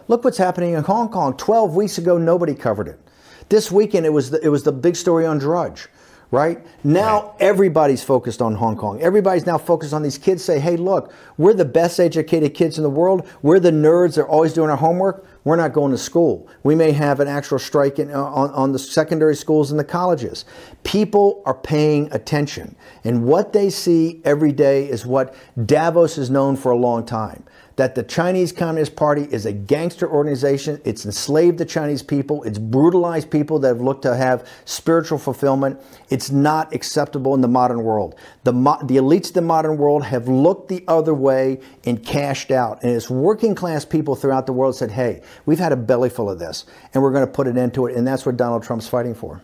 look what's happening in Hong Kong. 12 weeks ago, nobody covered it. This weekend, it was the big story on Drudge. Right? Now everybody's focused on Hong Kong. Everybody's now focused on these kids. Say, hey, look, we're the best educated kids in the world. We're the nerds that are always doing our homework. We're not going to school. We may have an actual strike on the secondary schools and the colleges. People are paying attention. And what they see every day is what Davos is known for a long time. That the Chinese Communist Party is a gangster organization. It's enslaved the Chinese people. It's brutalized people that have looked to have spiritual fulfillment. It's not acceptable in the modern world. The elites of the modern world have looked the other way and cashed out. And it's working class people throughout the world said, hey, we've had a belly full of this and we're going to put it into it. And that's what Donald Trump's fighting for.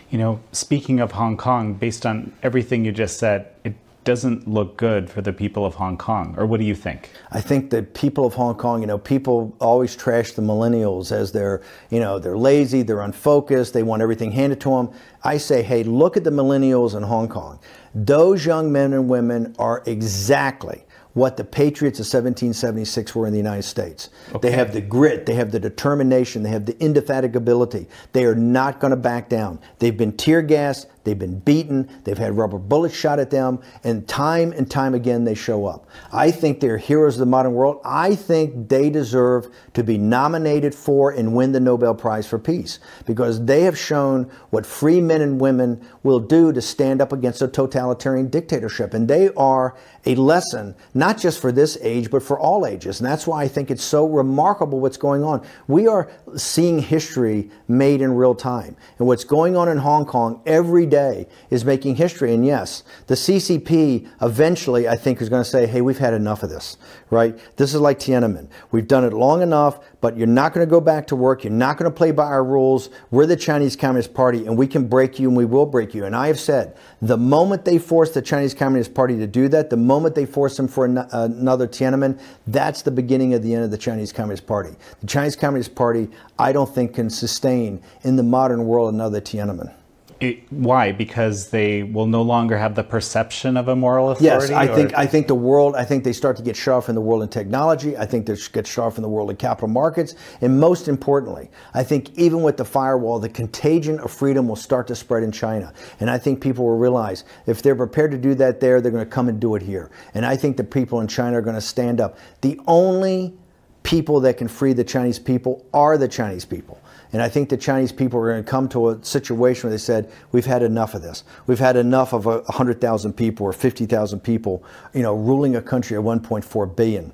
You know, speaking of Hong Kong, based on everything you just said, it doesn't look good for the people of Hong Kong, or what do you think? I think the people of Hong Kong, you know, people always trash the millennials as they're lazy, they're unfocused, they want everything handed to them. I say, hey, look at the millennials in Hong Kong. Those young men and women are exactly what the patriots of 1776 were in the United States. Okay. They have the grit, they have the determination, they have the indefatigability. They are not going to back down. They've been tear gassed, they've been beaten, they've had rubber bullets shot at them, and time again they show up. I think they're heroes of the modern world. I think they deserve to be nominated for and win the Nobel Prize for Peace, because they have shown what free men and women will do to stand up against a totalitarian dictatorship. And they are a lesson, not just for this age, but for all ages. And that's why I think it's so remarkable what's going on. We are seeing history made in real time. And what's going on in Hong Kong every day is making history. And yes, the CCP eventually, I think, is going to say, hey, we've had enough of this, right? This is like Tiananmen. We've done it long enough, but you're not going to go back to work. You're not going to play by our rules. We're the Chinese Communist Party, and we can break you, and we will break you. And I have said, the moment they force the Chinese Communist Party to do that, the moment they force them for another Tiananmen, that's the beginning of the end of the Chinese Communist Party. The Chinese Communist Party, I don't think, can sustain in the modern world another Tiananmen. Why? Because they will no longer have the perception of a moral authority? Yes, I think the world, I think they start to get shut off in the world in technology. I think they get shut off in the world in capital markets. And most importantly, I think even with the firewall, the contagion of freedom will start to spread in China. And I think people will realize if they're prepared to do that there, they're going to come and do it here. And I think the people in China are going to stand up. The only people that can free the Chinese people are the Chinese people. And I think the Chinese people are going to come to a situation where they said, we've had enough of this. We've had enough of 100,000 people or 50,000 people, ruling a country of 1.4 billion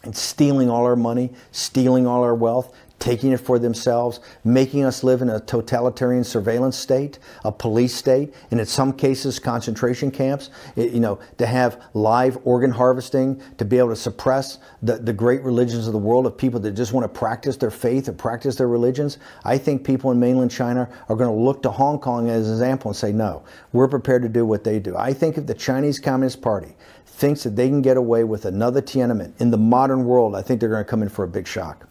and stealing all our money, stealing all our wealth, taking it for themselves, making us live in a totalitarian surveillance state, a police state, and in some cases concentration camps, to have live organ harvesting, to be able to suppress the great religions of the world of people that just want to practice their faith and practice their religions. I think people in mainland China are going to look to Hong Kong as an example and say, no, we're prepared to do what they do. I think if the Chinese Communist Party thinks that they can get away with another Tiananmen in the modern world, I think they're going to come in for a big shock.